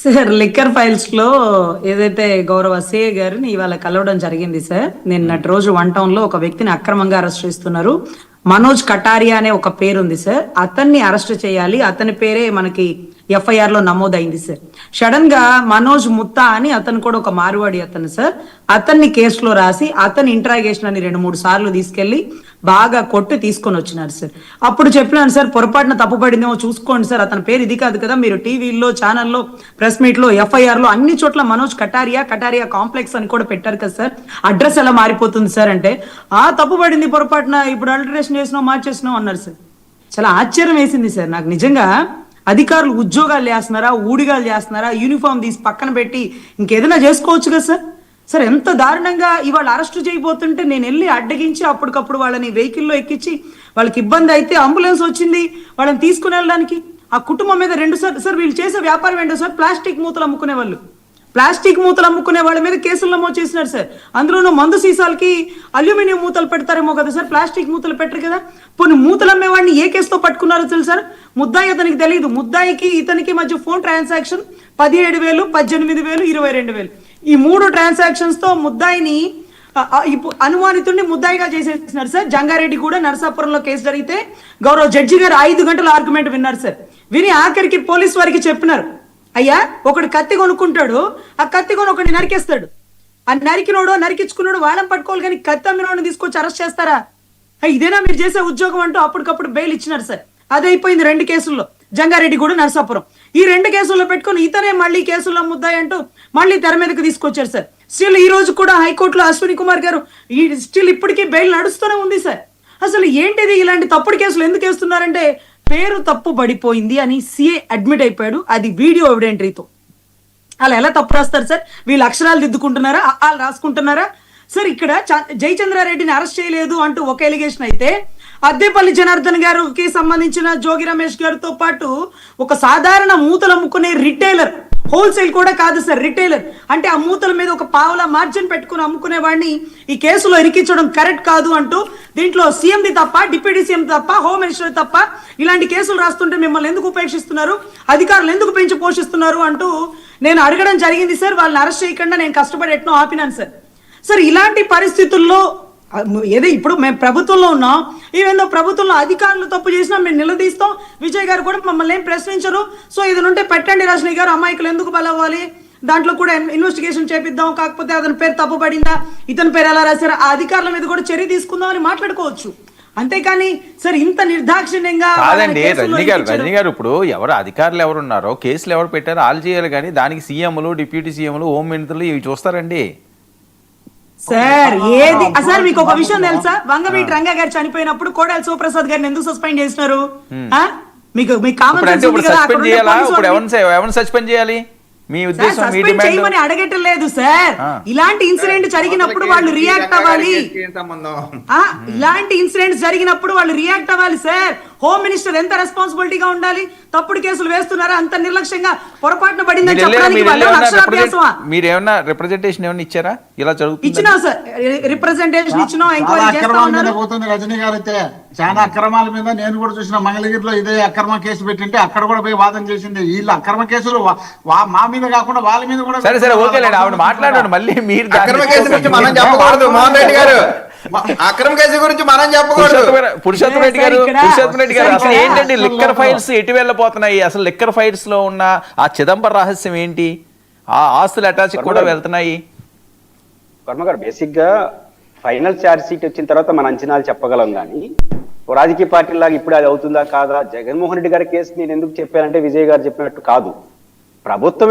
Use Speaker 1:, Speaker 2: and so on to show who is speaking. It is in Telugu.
Speaker 1: సార్ లిక్కర్ ఫైల్స్ లో ఏదైతే గౌరవ సిఐ గారిని ఇవాళ కలవడం జరిగింది సార్. నిన్నటి రోజు వన్ టౌన్ లో ఒక వ్యక్తిని అక్రమంగా అరెస్ట్ చేస్తున్నారు. మనోజ్ కటారియా అనే ఒక పేరు ఉంది సార్. అతన్ని అరెస్ట్ చేయాలి, అతని పేరే మనకి ఎఫ్ఐఆర్ లో నమోదైంది సార్. సడన్ గా మనోజ్ ముత్తా అని అతను కూడా ఒక మార్వాడి అతను సార్. అతన్ని కేసులో రాసి అతని ఇంట్రాగేషన్ అని 2-3 సార్లు తీసుకెళ్లి బాగా కొట్టి తీసుకొని వచ్చినారు సార్. అప్పుడు చెప్పినాను సార్, పొరపాటున తప్పుపడిందేమో చూసుకోండి సార్, అతని పేరు ఇది కాదు కదా, మీరు టీవీలో ఛానల్లో ప్రెస్ మీట్ లో ఎఫ్ఐఆర్ లో అన్ని చోట్ల మనోజ్ కటారియా కాంప్లెక్స్ అని కూడా పెట్టారు కదా సార్, అడ్రస్ ఎలా మారిపోతుంది సార్ అంటే, తప్పుపడింది పొరపాటున, ఇప్పుడు అల్టరేషన్ చేసినాం మార్చేసినాం అన్నారు సార్. చాలా ఆశ్చర్యం వేసింది సార్ నాకు నిజంగా. అధికారులు ఉద్యోగాలు చేస్తున్నారా, ఊడిగాలు చేస్తున్నారా, యూనిఫామ్ తీసి పక్కన పెట్టి ఇంకేదైనా చేసుకోవచ్చు కదా సార్. సార్ ఎంత దారుణంగా ఇవాళ అరెస్ట్ చేయబోతుంటే నేను వెళ్ళి అడ్డగించి అప్పటికప్పుడు వాళ్ళని వెహికల్లో ఎక్కించి, వాళ్ళకి ఇబ్బంది అయితే అంబులెన్స్ వచ్చింది వాళ్ళని తీసుకుని వెళ్ళడానికి. ఆ కుటుంబం మీద 2 సార్ వీళ్ళు చేసే వ్యాపారం ఏంటో సార్, ప్లాస్టిక్ మూతలు అమ్ముకునే వాళ్ళ మీద కేసులు నమోదు చేసినారు సార్. అందులోనూ మందు సీసాలకి అల్యూమినియం మూతలు పెడతారేమో కదా సార్, ప్లాస్టిక్ మూతలు పెట్టరు కదా. కొన్ని మూతలు అమ్మేవాడిని ఏ కేసుతో పట్టుకున్నారో తెలుసు సార్. ముద్దాయి అతనికి తెలియదు, ముద్దాయికి ఇతనికి మధ్య ఫోన్ ట్రాన్సాక్షన్ 17,000, 18,000, 22,000 ఈ 3 ట్రాన్సాక్షన్స్ తో ముద్దాయిని అనుమానితుడిని ముద్దాయిగా చేసేసినారు సార్. జంగారెడ్డి కూడా నరసాపురంలో కేసు జరిగితే గౌరవ జడ్జి గారు 5 గంటల ఆర్గ్యుమెంట్ విన్నారు సార్. విని ఆఖరికి పోలీస్ వారికి చెప్పినారు, అయ్యా ఒకడు కత్తి కొనుక్కుంటాడు, ఆ కత్తి కొని ఒకటి నరికేస్తాడు, ఆ నరికించుకున్నాడు వాళ్ళని పట్టుకోవాలి, కానీ కత్తి అమ్మినోడిని తీసుకొచ్చి అరెస్ట్ చేస్తారా? ఇదేనా మీరు చేసే ఉద్యోగం అంటూ అప్పటికప్పుడు బెయిల్ ఇచ్చినారు సార్. అదైపోయింది 2 కేసుల్లో, జంగారెడ్డి కూడా నరసాపురం. ఈ 2 కేసుల్లో పెట్టుకుని ఇతనే మళ్ళీ కేసుల్లో ముద్దాయి అంటూ మళ్ళీ తెర మీదకి తీసుకొచ్చారు సార్. స్టిల్ ఈ రోజు కూడా హైకోర్టులో అశ్విని కుమార్ గారు స్టిల్ ఇప్పటికీ బెయిల్ నడుస్తూనే ఉంది సార్. అసలు ఏంటిది, ఇలాంటి తప్పుడు కేసులు ఎందుకు వేస్తున్నారంటే పేరు తప్పు పడిపోయింది అని సిఐ అడ్మిట్ అయిపోయాడు, అది వీడియో ఎవిడెంటరీతో. అలా ఎలా తప్పు రాస్తారు సార్? వీళ్ళు అక్షరాలు దిద్దుకుంటున్నారా, వాళ్ళు రాసుకుంటున్నారా సార్? ఇక్కడ జయచంద్రారెడ్డిని అరెస్ట్ చేయలేదు అంటూ ఒక ఎలిగేషన్ అయితే, అద్దేపల్లి జనార్దన్ గారికి సంబంధించిన జోగి రమేష్ గారితో పాటు ఒక సాధారణ మూతలు అమ్ముకునే రిటైలర్, హోల్సేల్ కూడా కాదు సార్, రిటైలర్ అంటే ఆ మూతల మీద ఒక పావుల మార్జిన్ పెట్టుకుని అమ్ముకునే వాడిని ఈ కేసులో ఇరికించడం కరెక్ట్ కాదు అంటూ, దీంట్లో సీఎంది తప్ప, డిప్యూటీ సీఎం తప్ప, హోమ్ మినిస్టర్ తప్ప ఇలాంటి కేసులు రాస్తుంటే మిమ్మల్ని ఎందుకు ఉపేక్షిస్తున్నారు, అధికారులు ఎందుకు పెంచి పోషిస్తున్నారు అంటూ నేను అడగడం జరిగింది సార్. వాళ్ళని అరెస్ట్ చేయకుండా నేను కష్టపడి ఎట్నో ఆపినాను సార్. సార్ ఇలాంటి పరిస్థితుల్లో ఏదో ఇప్పుడు మేము ప్రభుత్వంలో ఉన్నాం, ఈవెందో ప్రభుత్వంలో అధికారులు తప్పు చేసినా మేము నిలదీస్తాం. విజయ్ గారు కూడా మమ్మల్ని ఏం ప్రశ్నించరు. సో ఇది ఉంటే పెట్టండి రజనీ గారు, అమాయకులు ఎందుకు బలవ్వాలి, దాంట్లో కూడా ఇన్వెస్టిగేషన్ చేపిద్దాం, కాకపోతే అతని పేరు తప్పు పడిందా, ఇతని పేరు ఎలా రాశారు, ఆ అధికారుల మీద కూడా చర్య తీసుకుందాం అని మాట్లాడుకోవచ్చు. అంతేకాని సార్ ఇంత నిర్దాక్షిణ్యంగా
Speaker 2: కాదండి. రజనీ గారు ఇప్పుడు ఎవరు అధికారులు ఎవరు ఉన్నారో, కేసులు ఎవరు పెట్టారో వాళ్ళు చేయాలి, కానీ దానికి సీఎంలు, డిప్యూటీ సీఎంలు, హోమ్ మినిస్టర్లు ఇవి చూస్తారండి
Speaker 1: సార్. ఏది సార్ మీకు ఒక విషయం తెలుసా, వంగవీటి రంగా గారు చనిపోయినప్పుడు కోడాలి శివప్రసాద్ గారిని ఎందుకు సస్పెండ్ చేసినారు? మీకు
Speaker 2: సస్పెండ్ చేయాలి మీ ఉద్దేశం, మీ డిమాండ్
Speaker 1: చేయమని అడగటం లేదు సార్. ఇలాంటి ఇన్సిడెంట్ జరిగినప్పుడు వాళ్ళు రియాక్ట్ అవ్వాలి, ఇలాంటి ఇన్సిడెంట్స్ జరిగినప్పుడు వాళ్ళు రియాక్ట్ అవ్వాలి సార్. హోమ్ మినిస్టర్ ఎంత రెస్పాన్సిబిలిటీగా ఉండాలి? తప్పుడు కేసులు వేస్తున్నారా అంత నిర్లక్ష్యంగా, పొరపాటున పడిందని చెప్పడానికి
Speaker 2: మీరు ఏమన్నా రిప్రజెంటేషన్ ఏమన్నా ఇచ్చారా? ఇలా జరుగుతుంది
Speaker 1: ఇచ్చినా సార్, రిప్రజెంటేషన్ ఇచ్చినా, ఎంక్వైరీ చేస్తా ఉన్నారు.
Speaker 3: రజనీ గారు అయితే చాలా అక్రమాల మీద నేను కూడా చూసిన, మంగళగిరిలో ఇదే అక్రమ కేసు పెట్టింటే అక్కడ కూడా పోయి వాదన చేసింది. వీళ్ళు అక్రమ కేసులు మా మీద కాకుండా వాళ్ళ మీద కూడా.
Speaker 2: సరే ఓకే లేండి, ఆవిడ మాట్లాడండి. మళ్ళీ మీరు
Speaker 4: అక్రమ కేసు గురించి మనం చెప్పకూడదు మోహన్ రెడ్డి గారు, అక్రమ కేసు గురించి మనం చెప్పకూడదు.
Speaker 2: పురుషోత్తమ రెడ్డి గారు అసలు ఏంటండి లిక్కర్ ఫైల్స్ ఎటు వెళ్ళిపోతున్నాయి? అసలు లిక్కర్ ఫైల్స్ లో ఉన్న ఆ చిదంబర రహస్యం ఏంటి? ఆ ఆస్తులు అటాచ్ కూడా వెళ్తున్నాయి.
Speaker 5: వర్మ గారు, బేసిక్ గా ఫైనల్ ఛార్జ్ షీట్ వచ్చిన తర్వాత మన అంచనాలు చెప్పగలం, కానీ రాజకీయ పార్టీలాగా ఇప్పుడు అది అవుతుందా కాదా, జగన్మోహన్ రెడ్డి గారి కేసు నేను ఎందుకు చెప్పానంటే విజయ్ గారు చెప్పినట్టు కాదు, ప్రభుత్వమే